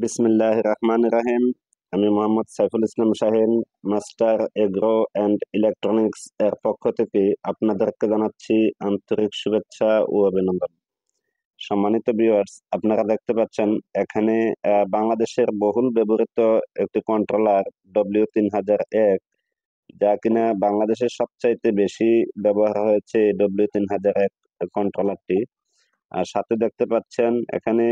বিসমিল্লাহির রহমানির রহিম। আমি Mohammad Saiful Islam Shahin, master agro and electronics এর পক্ষ থেকে আপনাদেরকে জানাচ্ছি আন্তরিক শুভেচ্ছা ও অভিনন্দন। সম্মানিত ভিউয়ার্স, আপনারা দেখতে পাচ্ছেন এখানে বাংলাদেশের বহুল ব্যবহৃত একটি কন্ট্রোলার W3001, যা কিনা বাংলাদেশের সবচাইতে বেশি ব্যবহার হয়েছে W3001 কন্ট্রোলারটি। আর সাথে দেখতে পাচ্ছেন এখানে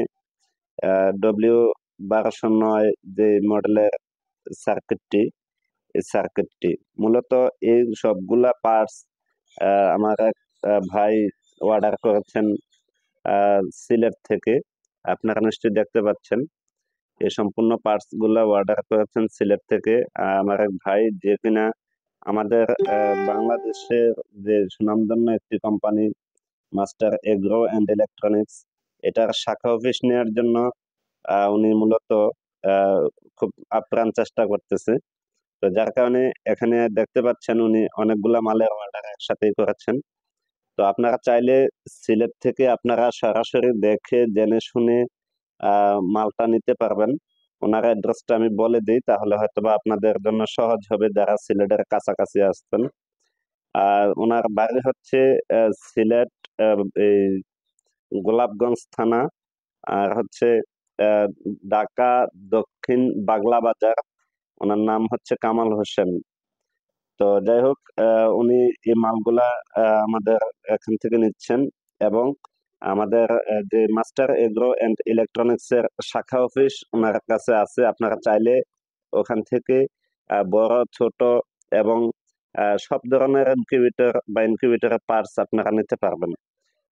W1209 যে মডেলের সার্কিটটি, এই সার্কিটটি মূলত এই সবগুলা পার্টস আমার এক ভাই অর্ডার করেছেন সিলেট থেকে। আপনারা নিশ্চয়ই দেখতে পাচ্ছেন এই সম্পূর্ণ পার্টস গুলা অর্ডার করেছেন সিলেট থেকে। আমার এক ভাই, যে কিনা আমাদের বাংলাদেশের যে সুনামধন্য একটি company master agro and electronics, এটার শাখা অফিস নেওয়ার জন্য উনি মূলত আহ, খুব আপ্রাণ চেষ্টা করতেছে। তো যার কারণে এখানে দেখতে পাচ্ছেন উনি অনেকগুলা মালের অর্ডার একসাথেই করেছেন। তো আপনারা চাইলে সিলেট থেকে আপনারা সরাসরি দেখে জেনে শুনে মালটা নিতে পারবেন। ওনার অ্যাড্রেসটা আমি বলে দিই, তাহলে হয়তোবা আপনাদের জন্য সহজ হবে যারা সিলেটের কাছাকাছি আসছেন। আর ওনার বাড়ি হচ্ছে সিলেট, এই গোলাপগঞ্জ থানা, আর হচ্ছে আহ, ঢাকা দক্ষিণ বাগলা বাজার। ওনার নাম হচ্ছে কামাল হোসেন। তো যাই হোক, উনি এই মালগুলা আমাদের এখান থেকে নিচ্ছেন। এবং আমাদের যে মাস্টার এগ্রো অ্যান্ড ইলেকট্রনিক্স এর শাখা অফিস ওনার কাছে আছে। আপনারা চাইলে ওখান থেকে বড় ছোট এবং সব ধরনের ইনকিউবেটর বা ইনকিউবেটরের পার্টস আপনারা নিতে পারবেন।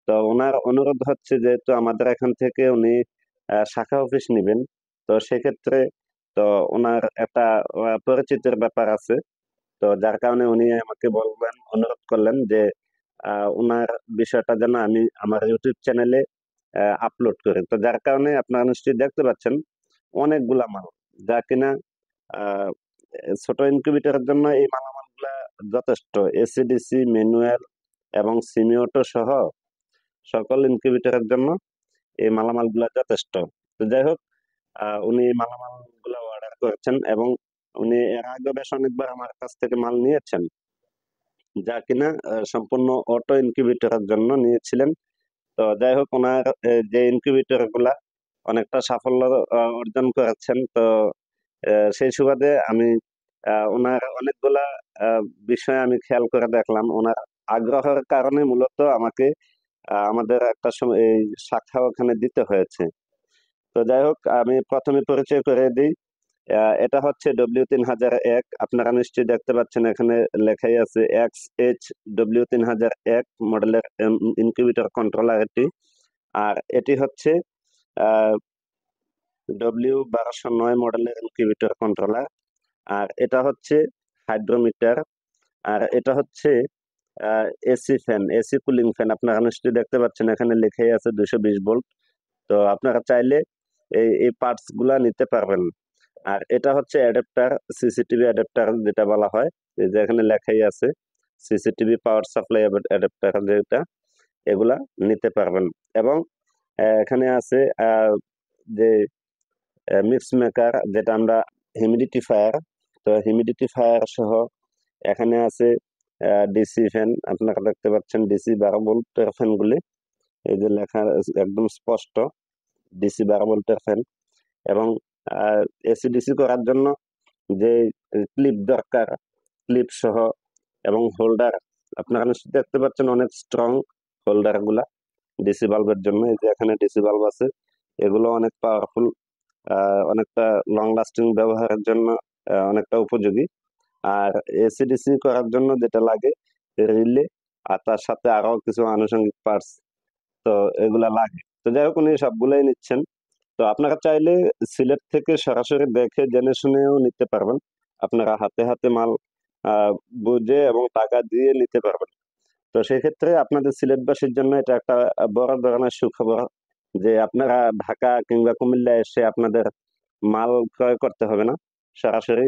তো ওনার অনুরোধ হচ্ছে, যেহেতু আমাদের এখান থেকে উনি শাখা অফিস নেবেন, তো সেক্ষেত্রে তো ওনার একটা পরিচিতির ব্যাপার আছে। তো যার কারণে উনি আমাকে বলবেন, অনুরোধ করলেন যে ওনার বিষয়টা যেন আমি আমার ইউটিউব চ্যানেলে আপলোড করি। তো যার কারণে আপনারা নিশ্চয়ই দেখতে পাচ্ছেন অনেকগুলা মাল, যা কিনা আহ, ছোট ইনকিউবেটরের জন্য এই মালামালগুলা যথেষ্ট। এসিডিসি, ম্যানুয়াল এবং সিমিওটো সহ সকল ইনকিউবেটরের জন্য এই মালামালগুলা যথেষ্ট। তো যাই হোক, উনি এই মালামালগুলা অর্ডার করেছেন এবং উনি এর আগে বেশ অনেকবার আমার কাছ থেকে মাল নিয়েছেন, যা কিনা সম্পূর্ণ অটো ইনকিউবেটরের জন্য নিয়েছিলেন। তো যাই হোক, ওনার যে ইনকিউবেটর গুলা অনেকটা সাফল্য অর্জন করেছেন। তো সেই সুবাদে আমি ওনার অনেকগুলা আহ, বিষয় আমি খেয়াল করে দেখলাম। ওনার আগ্রহের কারণে মূলত আমাকে আমাদের একটা সময় এই শাখা ওখানে দিতে হয়েছে। তো যাই হোক, আমি প্রথমে পরিচয় করে দিই। এটা হচ্ছে W3001। আপনারা নিশ্চয়ই দেখতে পাচ্ছেন এখানে লেখাই আছে XH W3001 মডেলের ইনকিউবেটর কন্ট্রোলার এটি। আর এটি হচ্ছে W1209 মডেলের ইনকিউবেটর কন্ট্রোলার। আর এটা হচ্ছে হাইড্রোমিটার। আর এটা হচ্ছে AC fan, AC cooling fan. আপনারা নিশ্চয়ই দেখতে পাচ্ছেন এখানে লেখাই আছে 220 ভোল্ট। তো আপনারা চাইলে এই পার্টস গুলা নিতে পারবেন। আর এটা হচ্ছে অ্যাডাপ্টার, সিসিটিভি অ্যাডাপ্টার যেটা বলা হয়, এই যে এখানে লেখাই আছে সিসিটিভি পাওয়ার সাপ্লাই অ্যাডাপ্টার, যেটা এগুলা নিতে পারবেন। এবং এখানে আছে যে মিক্স মেকার, যেটা আমরা হিউমিডিফায়ার। তো হিউমিডিফায়ার সহ এখানে আছে ডিসি ফ্যান। আপনারা দেখতে পাচ্ছেন ডিসি 12 ভোল্টের ফ্যান গুলি, এই যে লেখা একদম স্পষ্ট, ডিসি 12 ভোল্টের ফ্যান। এবং এসিডিসি করার জন্য যে ক্লিপ দরকার, ক্লিপ সহ এবং হোল্ডার। আপনারা নিশ্চয়ই দেখতে পাচ্ছেন অনেক স্ট্রং হোল্ডার গুলা ডিসি বাল্বের জন্য। এই যে এখানে ডিসি বাল্ব আছে, এগুলো অনেক পাওয়ারফুল, অনেকটা লং লাস্টিং ব্যবহারের জন্য অনেকটা উপযোগী। আর এসিডিসি করার জন্য যেটা লাগে রিলে, আর তার সাথে আরো কিছু আনুষঙ্গিক পার্টস, তো এগুলা লাগে। তো যাই হোক, উনি সবগুলাই নিচ্ছেন। তো আপনারা চাইলে সিলেট থেকে সরাসরি দেখে জেনে শুনেও নিতে পারবেন। আপনারা হাতে হাতে মাল আহ বুঝে এবং টাকা দিয়ে নিতে পারবেন। তো সেই ক্ষেত্রে আপনাদের সিলেটবাসীর জন্য এটা একটা বড় ধরনের সুখবর, যে আপনারা ঢাকা কিংবা কুমিল্লা এসে আপনাদের মাল ক্রয় করতে হবে না। সরাসরি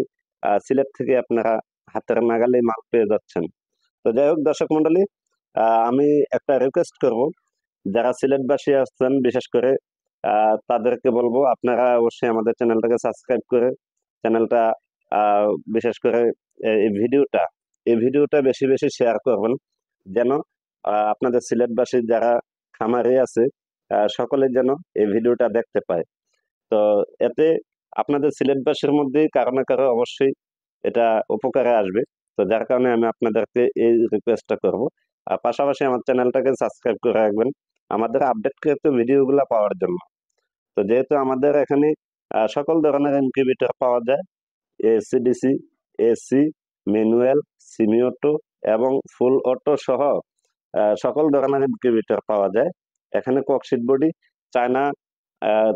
সিলেট থেকে আপনারা হাতের নাগালে মাল পেয়ে যাচ্ছেন। তো যাই হোক, দর্শক মন্ডলী, আমি একটা রিকোয়েস্ট করব, যারা সিলেটবাসী আসছেন, বিশেষ করে তাদেরকে বলবো আপনারা অবশ্যই আমাদের চ্যানেলটাকে সাবস্ক্রাইব করে চ্যানেলটা বিশেষ করে এই ভিডিওটা বেশি বেশি শেয়ার করবেন, যেন আপনাদের সিলেটবাসী যারা খামারে আছে সকলে যেন এই ভিডিওটা দেখতে পায়। তো এতে আপনাদের সিলেটবাসীর মধ্যে কারো না কারো অবশ্যই এটা উপকারে আসবে। তো যার কারণে আমি আপনাদেরকে এই রিকোয়েস্টটা করব। আর পাশাপাশি আমার চ্যানেলটাকে সাবস্ক্রাইব করে রাখবেন আমাদের আপডেটকৃত ভিডিওগুলো পাওয়ার জন্য। তো যেহেতু আমাদের এখানে সকল ধরনের ইনকিউবেটর পাওয়া যায়, AC DC, AC, manual, semi auto এবং ফুল অটো সহ সকল ধরনের ইনকিউবেটর পাওয়া যায়। এখানে ককশিট বডি, চায়না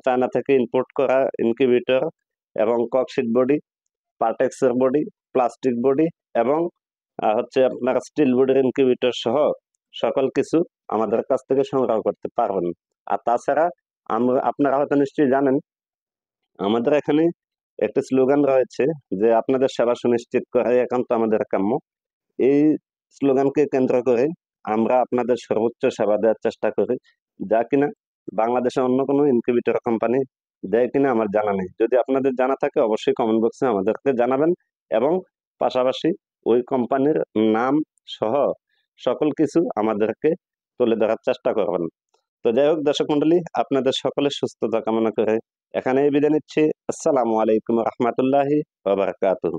চায়না থেকে ইম্পোর্ট করা ইনকিউবেটর এবং ককশিট বডি, পার্টেক্সের বডি, প্লাস্টিক বডি এবং হচ্ছে আপনার স্টিল বডির ইনকিউবেটর সহ সকল কিছু আমাদের কাছ থেকে সংগ্রহ করতে পারবেন। আর তাছাড়া আপনারা হয়তো নিশ্চয়ই জানেন আমাদের এখানে একটা স্লোগান রয়েছে যে আপনাদের সেবা সুনিশ্চিত করাই একান্ত আমাদের কাম্য। এই স্লোগানকে কেন্দ্র করে আমরা আপনাদের সর্বোচ্চ সেবা দেওয়ার চেষ্টা করি, যা কিনা বাংলাদেশে অন্য কোনো ইনকিউবেটর কোম্পানি দেয় কিনা আমার জানা নেই। যদি আপনাদের জানা থাকে অবশ্যই কমেন্ট বক্সে আমাদেরকে জানাবেন এবং পাশাপাশি ওই কোম্পানির নাম সহ সকল কিছু আমাদেরকে তুলে ধরার চেষ্টা করবেন। তো যাই হোক দর্শক মন্ডলী, আপনাদের সকলের সুস্থতা কামনা করে এখানেই বিদায় নিচ্ছি। আসসালামু আলাইকুম রহমতুল্লাহি ওয়া বারাকাতুহু।